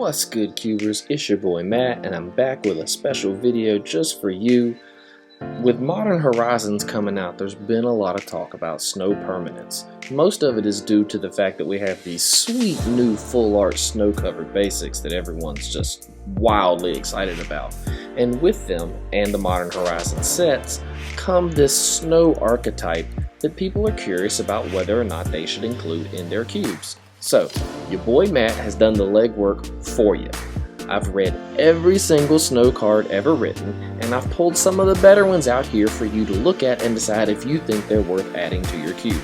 What's good, cubers? It's your boy Matt, and I'm back with a special video just for you. With Modern Horizons coming out, there's been a lot of talk about snow permanence. Most of it is due to the fact that we have these sweet new full art snow covered basics that everyone's just wildly excited about. And with them, and the Modern Horizons sets, come this snow archetype that people are curious about whether or not they should include in their cubes. So, your boy Matt has done the legwork for you. I've read every single snow card ever written, and I've pulled some of the better ones out here for you to look at and decide if you think they're worth adding to your cube.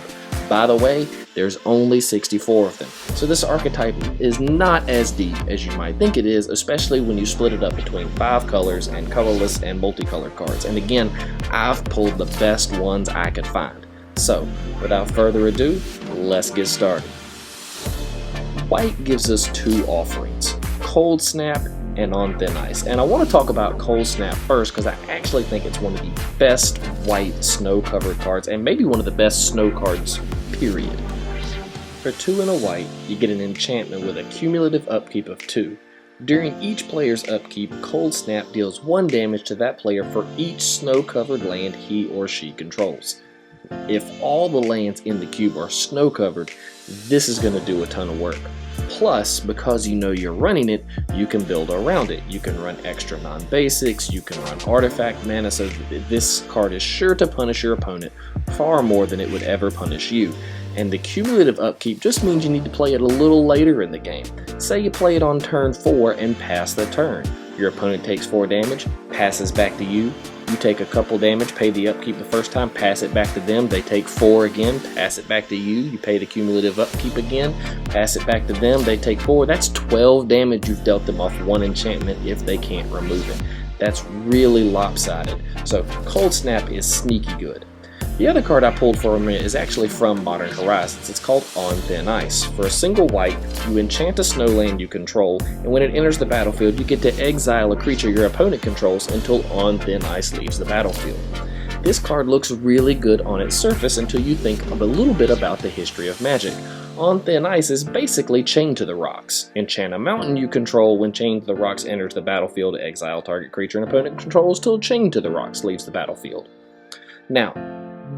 By the way, there's only 64 of them, so this archetype is not as deep as you might think it is, especially when you split it up between 5 colors and colorless and multicolored cards. And again, I've pulled the best ones I could find. So, without further ado, let's get started. White gives us two offerings, Cold Snap and On Thin Ice. And I want to talk about Cold Snap first because I actually think it's one of the best white snow covered cards and maybe one of the best snow cards, period. For 2 and a white, you get an enchantment with a cumulative upkeep of 2. During each player's upkeep, Cold Snap deals 1 damage to that player for each snow covered land he or she controls. If all the lands in the cube are snow covered, this is going to do a ton of work. Plus, because you know you're running it, you can build around it. You can run extra non-basics, you can run artifact mana, so this card is sure to punish your opponent far more than it would ever punish you. And the cumulative upkeep just means you need to play it a little later in the game. Say you play it on turn 4 and pass the turn. Your opponent takes 4 damage, passes back to you. You take a couple damage, pay the upkeep the first time, pass it back to them, they take 4 again, pass it back to you, you pay the cumulative upkeep again, pass it back to them, they take 4. That's 12 damage you've dealt them off 1 enchantment if they can't remove it. That's really lopsided. So Cold Snap is sneaky good. The other card I pulled for a minute is actually from Modern Horizons. It's called On Thin Ice. For a single white, you enchant a snowland you control, and when it enters the battlefield, you get to exile a creature your opponent controls until On Thin Ice leaves the battlefield. This card looks really good on its surface until you think a little bit about the history of Magic. On Thin Ice is basically Chained to the Rocks. Enchant a mountain you control. When Chained to the Rocks enters the battlefield, exile target creature an opponent controls till Chained to the Rocks leaves the battlefield. Now,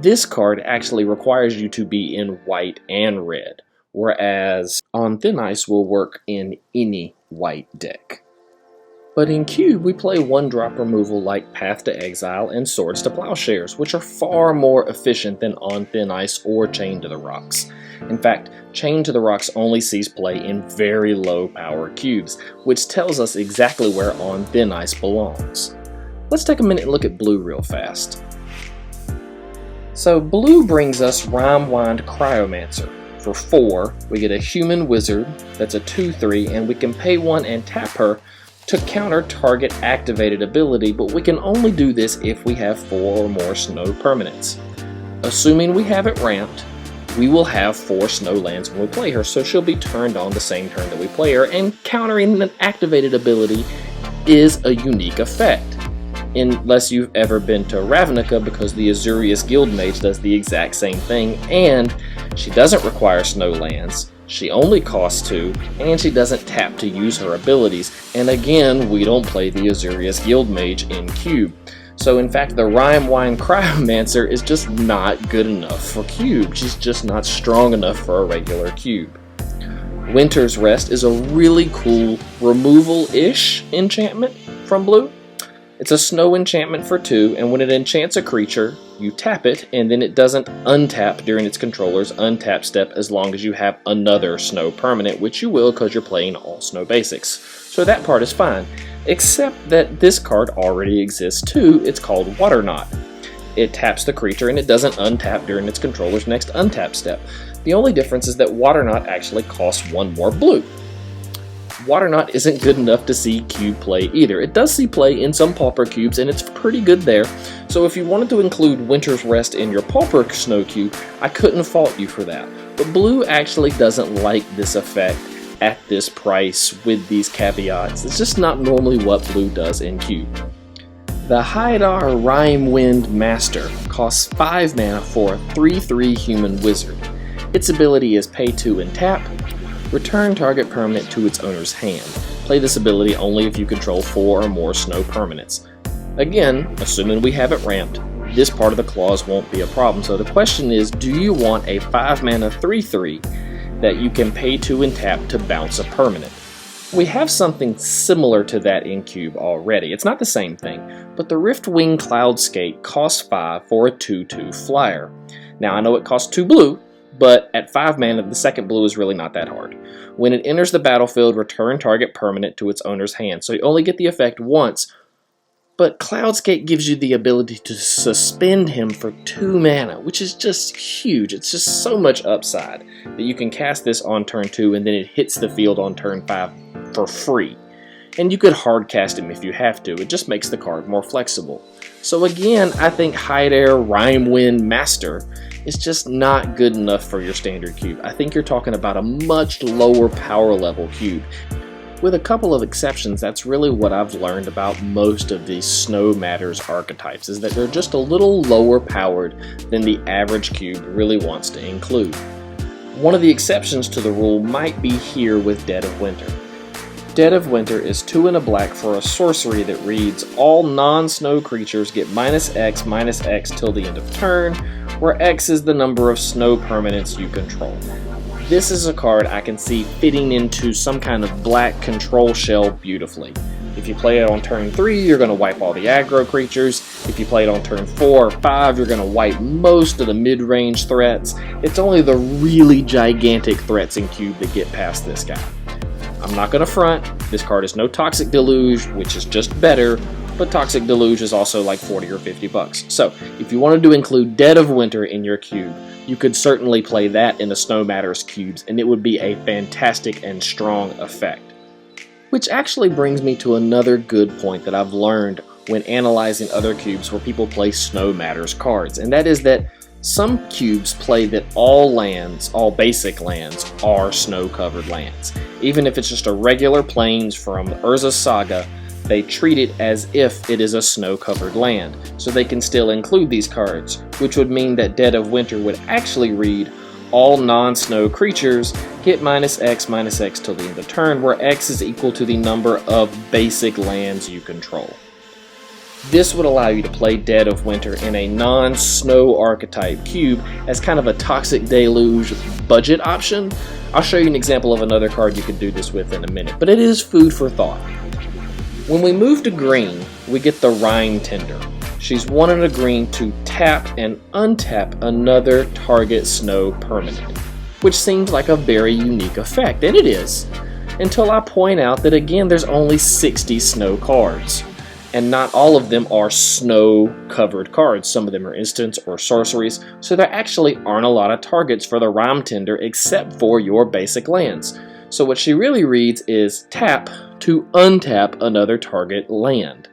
this card actually requires you to be in white and red, whereas On Thin Ice will work in any white deck. But in Cube, we play 1-drop removal like Path to Exile and Swords to Plowshares, which are far more efficient than On Thin Ice or Chained to the Rocks. In fact, Chained to the Rocks only sees play in very low power cubes, which tells us exactly where On Thin Ice belongs. Let's take a minute and look at blue real fast. So blue brings us Rhymewind Cryomancer. For 4, we get a human wizard, that's a 2/3, and we can pay 1 and tap her to counter target activated ability, but we can only do this if we have 4 or more snow permanents. Assuming we have it ramped, we will have 4 snow lands when we play her, so she'll be turned on the same turn that we play her, and countering an activated ability is a unique effect. Unless you've ever been to Ravnica, because the Azurius Guildmage does the exact same thing, and she doesn't require snow lands, she only costs 2, and she doesn't tap to use her abilities, and again, we don't play the Azurius Guildmage in Cube. So in fact, the Rhymewind Cryomancer is just not good enough for Cube. She's just not strong enough for a regular Cube. Winter's Rest is a really cool removal-ish enchantment from blue. It's a snow enchantment for 2, and when it enchants a creature, you tap it, and then it doesn't untap during its controller's untap step as long as you have another snow permanent, which you will because you're playing all snow basics. So that part is fine, except that this card already exists too. It's called Waterknot. It taps the creature, and it doesn't untap during its controller's next untap step. The only difference is that Waterknot actually costs 1 more blue. Waterknot isn't good enough to see cube play either. It does see play in some Pauper cubes, and it's pretty good there. So if you wanted to include Winter's Rest in your Pauper snow cube, I couldn't fault you for that. But blue actually doesn't like this effect at this price with these caveats. It's just not normally what blue does in cube. The Haidar Rhymewind Master costs 5 mana for a 3/3 human wizard. Its ability is pay 2 and tap. Return target permanent to its owner's hand. Play this ability only if you control 4 or more snow permanents. Again, assuming we have it ramped, this part of the clause won't be a problem. So the question is, do you want a 5-mana 3/3 that you can pay 2 and tap to bounce a permanent? We have something similar to that in Cube already. It's not the same thing, but the Riftwing Cloudskate costs 5 for a 2/2 flyer. Now I know it costs 2 blue, but at 5 mana, the second blue is really not that hard. When it enters the battlefield, return target permanent to its owner's hand. So you only get the effect once, but Cloudskate gives you the ability to suspend him for 2 mana, which is just huge. It's just so much upside that you can cast this on turn 2 and then it hits the field on turn 5 for free. And you could hard cast him if you have to. It just makes the card more flexible. So again, I think Hide Air Rhymewind Master is just not good enough for your standard cube. I think you're talking about a much lower power level cube. With a couple of exceptions, that's really what I've learned about most of these Snow Matters archetypes, is that they're just a little lower powered than the average cube really wants to include. One of the exceptions to the rule might be here with Dead of Winter. Dead of Winter is 2 and a black for a sorcery that reads, all non-snow creatures get -X till the end of turn, where X is the number of snow permanents you control. This is a card I can see fitting into some kind of black control shell beautifully. If you play it on turn 3, you're going to wipe all the aggro creatures. If you play it on turn 4 or 5, you're going to wipe most of the mid-range threats. It's only the really gigantic threats in Cube that get past this guy. I'm not going to front, this card is no Toxic Deluge, which is just better, but Toxic Deluge is also like 40 or 50 bucks. So, if you wanted to include Dead of Winter in your cube, you could certainly play that in the Snow Matters cubes, and it would be a fantastic and strong effect. Which actually brings me to another good point that I've learned when analyzing other cubes where people play Snow Matters cards, and that is that some cubes play that all lands, all basic lands, are snow-covered lands. Even if it's just a regular plains from Urza's Saga, they treat it as if it is a snow-covered land, so they can still include these cards, which would mean that Dead of Winter would actually read, all non-snow creatures get -X till the end of turn, where X is equal to the number of basic lands you control. This would allow you to play Dead of Winter in a non-snow archetype cube as kind of a Toxic Deluge budget option. I'll show you an example of another card you could do this with in a minute, but it is food for thought. When we move to green, we get the Rime Tender. She's 1 and a green to tap and untap another target snow permanent, which seems like a very unique effect, and it is, until I point out that again there's only 60 snow cards. And not all of them are snow-covered cards. Some of them are instants or sorceries, so there actually aren't a lot of targets for the Rime Tender except for your basic lands. So what she really reads is tap to untap another target land.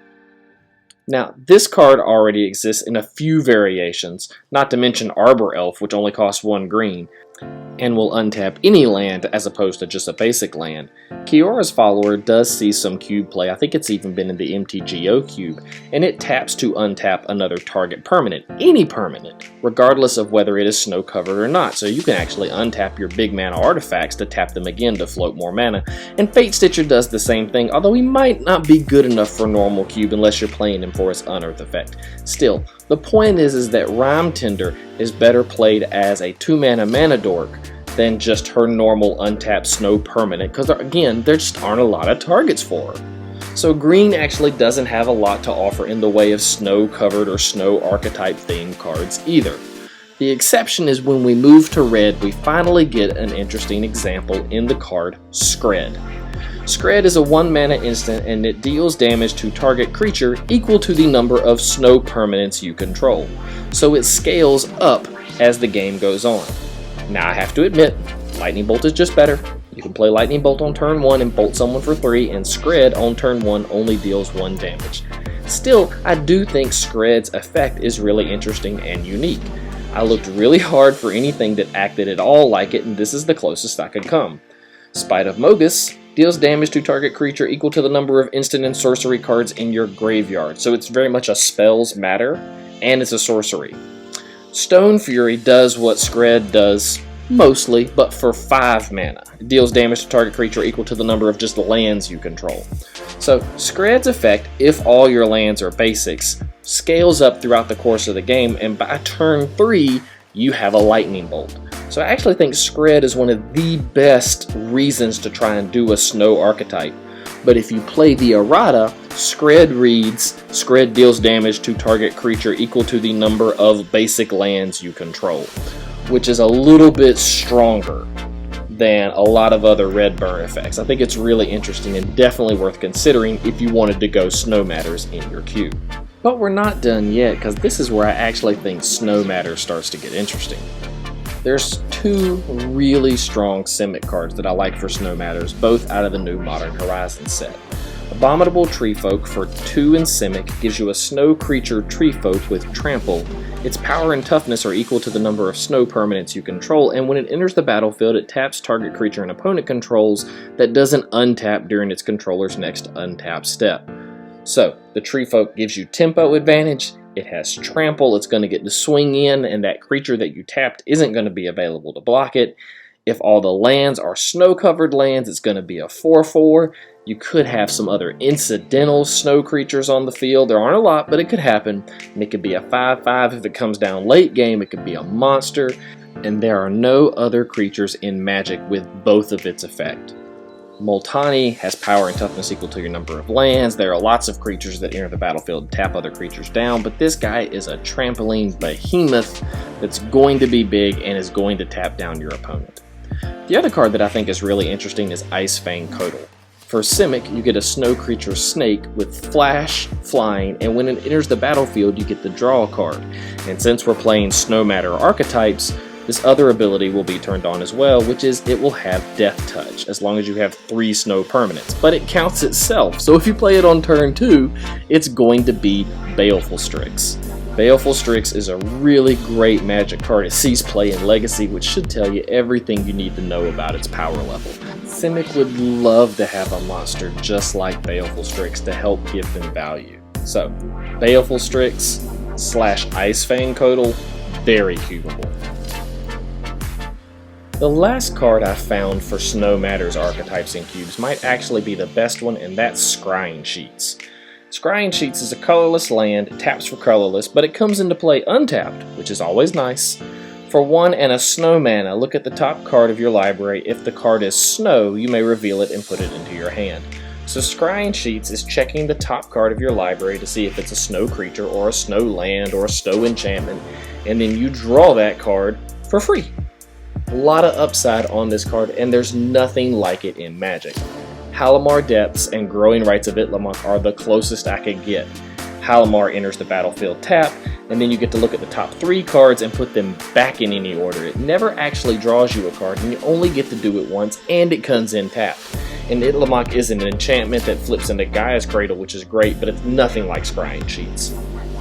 Now, this card already exists in a few variations, not to mention Arbor Elf, which only costs 1 green, and will untap any land as opposed to just a basic land. Kiyora's Follower does see some cube play. I think it's even been in the MTGO cube, and it taps to untap another target permanent, any permanent, regardless of whether it is snow covered or not. So you can actually untap your big mana artifacts to tap them again to float more mana. And Fate Stitcher does the same thing, although he might not be good enough for normal cube unless you're playing him for his Unearth effect. Still, the point is that Rime Tender is better played as a 2-mana mana dork than just her normal untapped snow permanent, because again, there just aren't a lot of targets for her. So green actually doesn't have a lot to offer in the way of snow covered or snow archetype themed cards either. The exception is when we move to red, we finally get an interesting example in the card Skred. Skred is a 1-mana instant and it deals damage to target creature equal to the number of snow permanents you control. So it scales up as the game goes on. Now I have to admit, Lightning Bolt is just better. You can play Lightning Bolt on turn 1 and bolt someone for 3, and Skred on turn 1 only deals 1 damage. Still, I do think Skred's effect is really interesting and unique. I looked really hard for anything that acted at all like it, and this is the closest I could come. Spite of Mogus deals damage to target creature equal to the number of instant and sorcery cards in your graveyard, so it's very much a spells matter, and it's a sorcery. Stone Fury does what Skred does mostly, but for 5 mana. It deals damage to target creature equal to the number of just lands you control. So Skred's effect, if all your lands are basics, scales up throughout the course of the game, and by turn 3 you have a lightning bolt. So I actually think Skred is one of the best reasons to try and do a snow archetype. But if you play the errata, Skred reads, Skred deals damage to target creature equal to the number of basic lands you control, which is a little bit stronger than a lot of other red burn effects. I think it's really interesting and definitely worth considering if you wanted to go Snow Matters in your cube. But we're not done yet, because this is where I actually think Snow Matters starts to get interesting. There's two really strong Simic cards that I like for Snow Matters, both out of the new Modern Horizons set. Abominable Treefolk for 2 in Simic gives you a snow creature Treefolk with Trample. Its power and toughness are equal to the number of snow permanents you control, and when it enters the battlefield, it taps target creature an opponent controls that doesn't untap during its controller's next untap step. So, the Treefolk gives you tempo advantage, it has Trample, it's going to get to swing in, and that creature that you tapped isn't going to be available to block it. If all the lands are snow-covered lands, it's going to be a 4/4. You could have some other incidental snow creatures on the field. There aren't a lot, but it could happen. And it could be a 5/5 if it comes down late game. It could be a monster. And there are no other creatures in Magic with both of its effect. Multani has power and toughness equal to your number of lands. There are lots of creatures that enter the battlefield and tap other creatures down, but this guy is a trampoline behemoth that's going to be big and is going to tap down your opponent. The other card that I think is really interesting is Ice Fang Coatl. For Simic, you get a snow creature snake with flash, flying, and when it enters the battlefield, you get to draw a card. And since we're playing Snow Matter archetypes, this other ability will be turned on as well, which is it will have Death Touch, as long as you have 3 snow permanents. But it counts itself, so if you play it on turn 2, it's going to be Baleful Strix. Baleful Strix is a really great Magic card. It sees play in Legacy, which should tell you everything you need to know about its power level. Simic would love to have a monster just like Baleful Strix to help give them value. So, Baleful Strix / Ice Fang Coatl, very cubable. The last card I found for Snow Matters archetypes and cubes might actually be the best one, and that's Scrying Sheets. Scrying Sheets is a colorless land, it taps for colorless, but it comes into play untapped, which is always nice. For 1 and a snow mana, look at the top card of your library. If the card is snow, you may reveal it and put it into your hand. So Scrying Sheets is checking the top card of your library to see if it's a snow creature or a snow land or a snow enchantment, and then you draw that card for free. A lot of upside on this card, and there's nothing like it in Magic. Halimar Depths and Growing Rites of Itlimoc are the closest I could get. Halimar enters the battlefield tapped, and then you get to look at the top 3 cards and put them back in any order. It never actually draws you a card, and you only get to do it once, and it comes in tapped. And Itlimoc is an enchantment that flips into Gaia's Cradle, which is great, but it's nothing like Scrying Sheets.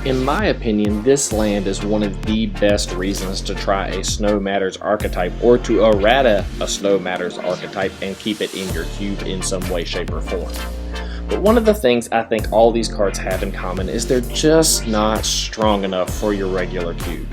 In my opinion, this land is one of the best reasons to try a Snow Matters archetype, or to errata a Snow Matters archetype and keep it in your cube in some way, shape, or form. But one of the things I think all these cards have in common is they're just not strong enough for your regular cube.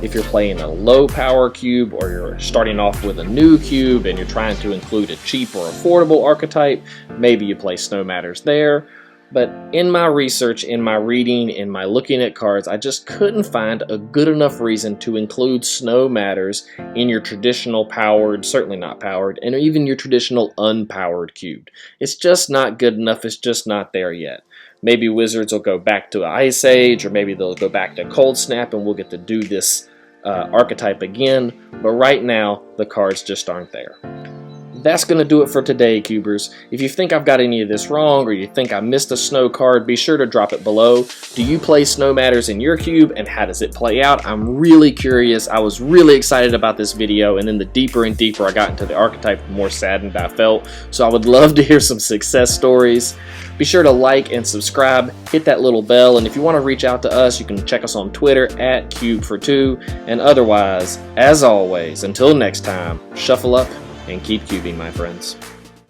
If you're playing a low power cube, or you're starting off with a new cube and you're trying to include a cheap or affordable archetype, maybe you play Snow Matters there. But in my research, in my reading, in my looking at cards, I just couldn't find a good enough reason to include Snow Matters in your traditional powered, certainly not powered, and even your traditional unpowered cube. It's just not good enough, it's just not there yet. Maybe Wizards will go back to Ice Age, or maybe they'll go back to Cold Snap and we'll get to do this archetype again, but right now, the cards just aren't there. That's going to do it for today, Cubers. If you think I've got any of this wrong, or you think I missed a snow card, be sure to drop it below. Do you play Snow Matters in your cube, and how does it play out? I'm really curious. I was really excited about this video, and then the deeper and deeper I got into the archetype, the more saddened I felt. So I would love to hear some success stories. Be sure to like and subscribe, hit that little bell, and if you want to reach out to us, you can check us on Twitter at cubefortwo, and otherwise, as always, until next time, shuffle up and keep cubing, my friends.